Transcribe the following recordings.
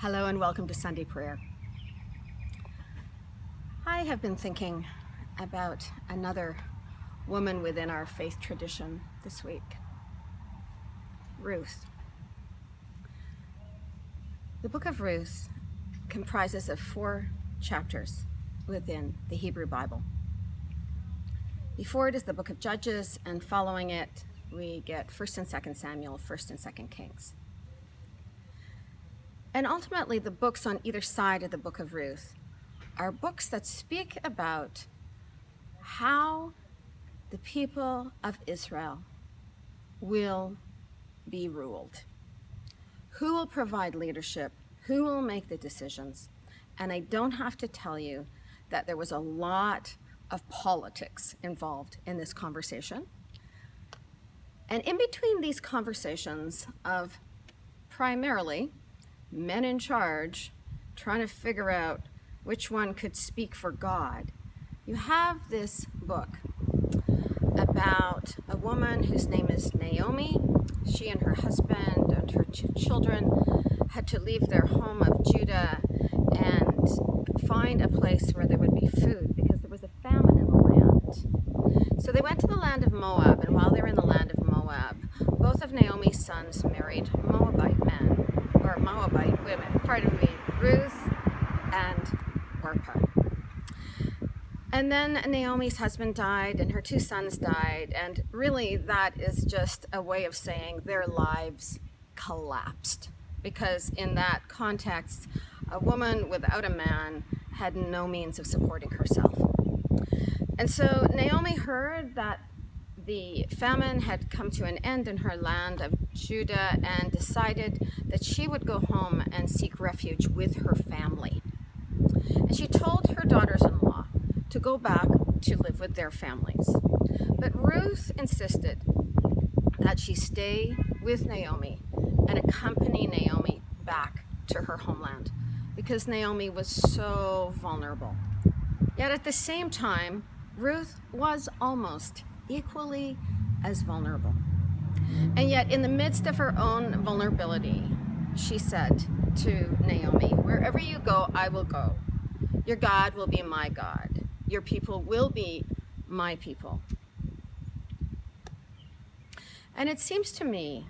Hello and welcome to Sunday Prayer. I have been thinking about another woman within our faith tradition this week, Ruth. The book of Ruth comprises of 4 chapters within the Hebrew Bible. Before it is the book of Judges, and following it we get 1st and 2nd Samuel, 1st and 2nd Kings. And ultimately, the books on either side of the book of Ruth are books that speak about how the people of Israel will be ruled. Who will provide leadership? Who will make the decisions? And I don't have to tell you that there was a lot of politics involved in this conversation. And in between these conversations of primarily men in charge trying to figure out which one could speak for God, you have this book about a woman whose name is Naomi. She and her husband and her 2 children had to leave their home of Judah and find a place where there would be food because there was a famine in the land. So they went to the land of Moab, and while they were in the land of Moab, both of Naomi's sons married Moabite men, or Moabite women, Ruth and Orpah. And then Naomi's husband died and her 2 sons died, and really that is just a way of saying their lives collapsed, because in that context, a woman without a man had no means of supporting herself. And so Naomi heard that the famine had come to an end in her land of Judah and decided that she would go home and seek refuge with her family. And she told her daughters-in-law to go back to live with their families. But Ruth insisted that she stay with Naomi and accompany Naomi back to her homeland because Naomi was so vulnerable. Yet at the same time, Ruth was almost equally as vulnerable. And yet in the midst of her own vulnerability, she said to Naomi, "Wherever you go, I will go. Your God will be my God. Your people will be my people." And it seems to me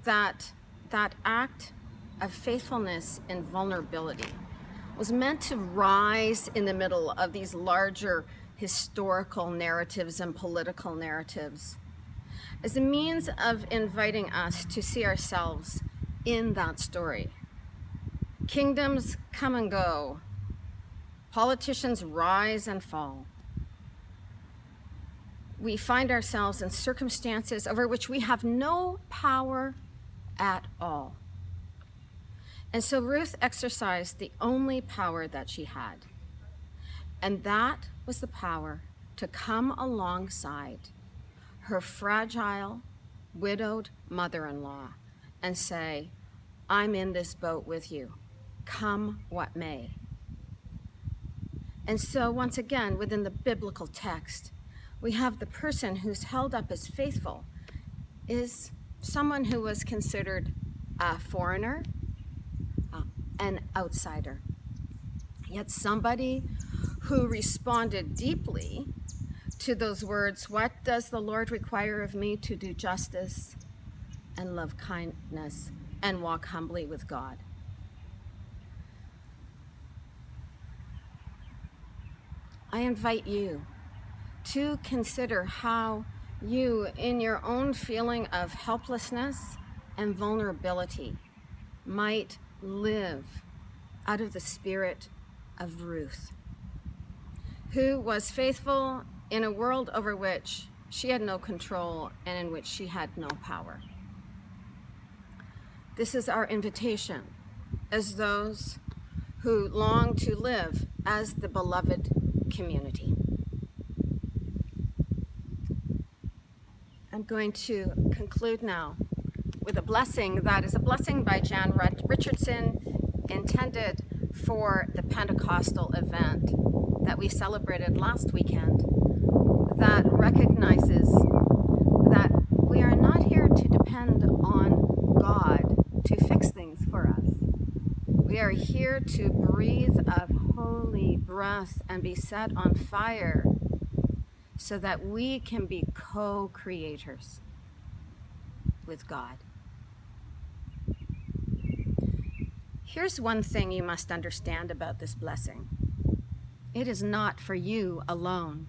that that act of faithfulness and vulnerability was meant to rise in the middle of these larger historical narratives and political narratives as a means of inviting us to see ourselves in that story. Kingdoms come and go. Politicians rise and fall. We find ourselves in circumstances over which we have no power at all. And so Ruth exercised the only power that she had. And that was the power to come alongside her fragile, widowed mother-in-law and say, "I'm in this boat with you. Come what may." And so once again, within the biblical text, we have the person who's held up as faithful is someone who was considered a foreigner, an outsider, yet somebody who responded deeply to those words, "What does the Lord require of me? To do justice and love kindness and walk humbly with God." I invite you to consider how you, in your own feeling of helplessness and vulnerability, might live out of the spirit of Ruth, who was faithful in a world over which she had no control and in which she had no power. This is our invitation as those who long to live as the beloved community. I'm going to conclude now with a blessing that is a blessing by Jan Richardson, intended for the Pentecostal event that we celebrated last weekend, that recognizes that we are not here to depend on God to fix things for us. We are here to breathe a holy breath and be set on fire so that we can be co-creators with God. Here's one thing you must understand about this blessing. It is not for you alone.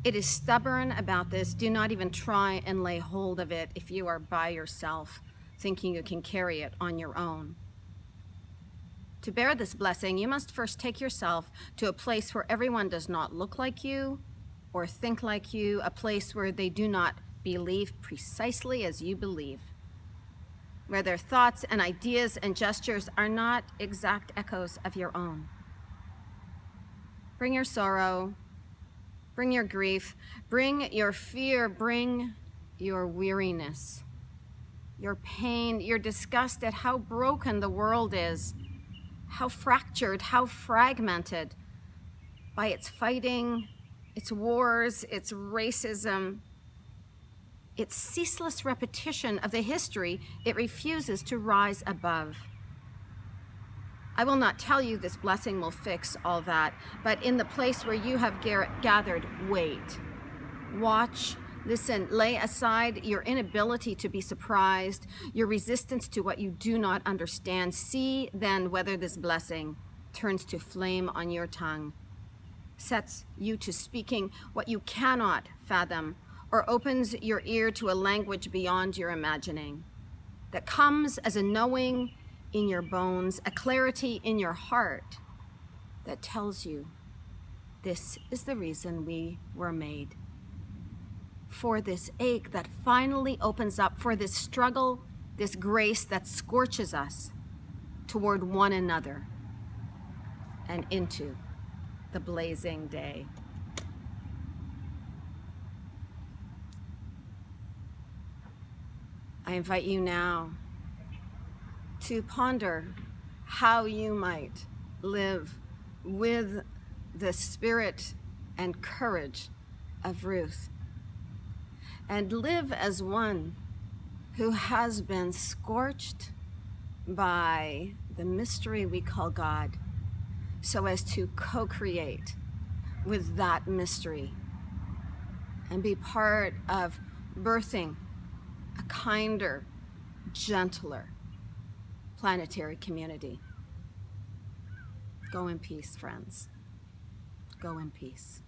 It is stubborn about this. Do not even try and lay hold of it if you are by yourself, thinking you can carry it on your own. To bear this blessing, you must first take yourself to a place where everyone does not look like you or think like you, a place where they do not believe precisely as you believe, where their thoughts and ideas and gestures are not exact echoes of your own. Bring your sorrow, bring your grief, bring your fear, bring your weariness, your pain, your disgust at how broken the world is, how fractured, how fragmented by its fighting, its wars, its racism, its ceaseless repetition of the history it refuses to rise above. I will not tell you this blessing will fix all that, but in the place where you have gathered, wait, watch, listen, lay aside your inability to be surprised, your resistance to what you do not understand. See then whether this blessing turns to flame on your tongue, sets you to speaking what you cannot fathom, or opens your ear to a language beyond your imagining, that comes as a knowing in your bones, a clarity in your heart that tells you this is the reason we were made. For this ache that finally opens up, for this struggle, this grace that scorches us toward one another and into the blazing day. I invite you now to ponder how you might live with the spirit and courage of Ruth, and live as one who has been scorched by the mystery we call God, so as to co-create with that mystery and be part of birthing a kinder, gentler planetary community. Go in peace, friends. Go in peace.